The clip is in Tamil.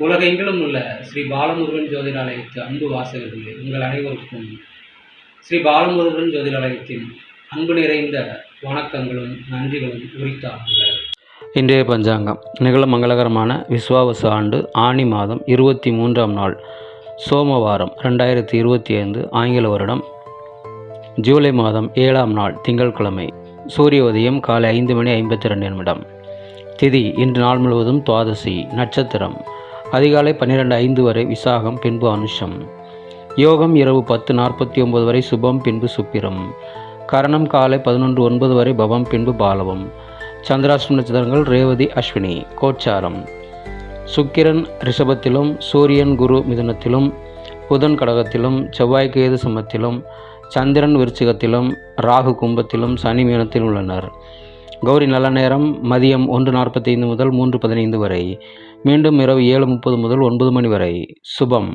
உலகெங்கிலும் உள்ள ஸ்ரீ பாலமுருகன் ஜோதிடாலயத்து அன்பு வாசகர்களே, உங்கள் அனைவருக்கும் ஸ்ரீ பாலமுருகன் ஜோதிடாலயத்தின் அன்பு நிறைந்த வணக்கங்களும் நன்றிகளும் உரித்தாகுக. இன்றைய பஞ்சாங்கம் நிகழ மங்களகரமான விஸ்வாவசு ஆண்டு ஆனி மாதம் 23ஆம் நாள் சோமவாரம் 2025 ஆங்கில வருடம் ஜூலை மாதம் 7ஆம் நாள் திங்கட்கிழமை. சூரிய உதயம் காலை 5:52. திதி இன்று நாள் முழுவதும் துவாதசி. நட்சத்திரம் அதிகாலை 12:05 வரை விசாகம், பின்பு அனுஷம். யோகம் இரவு 10:49 வரை சுபம், பின்பு சுப்பிரம். கரணம் காலை 11:09 வரை பவம், பின்பு பாலவம். சந்திராஷ்டம நட்சத்திரங்கள் ரேவதி, அஸ்வினி. கோச்சாரம் சுக்கிரன் ரிஷபத்திலும், சூரியன் குரு மிதுனத்திலும், புதன் கடகத்திலும், செவ்வாய் கேது சிம்மத்திலும், சந்திரன் விருச்சிகத்திலும், ராகு கும்பத்திலும், சனி மீனத்தில் உள்ளனர். கௌரி நல்ல நேரம் மதியம் 1:45 முதல் 3:15 வரை, மீண்டும் இரவு 7:30 முதல் 9 மணி வரை. சுபம்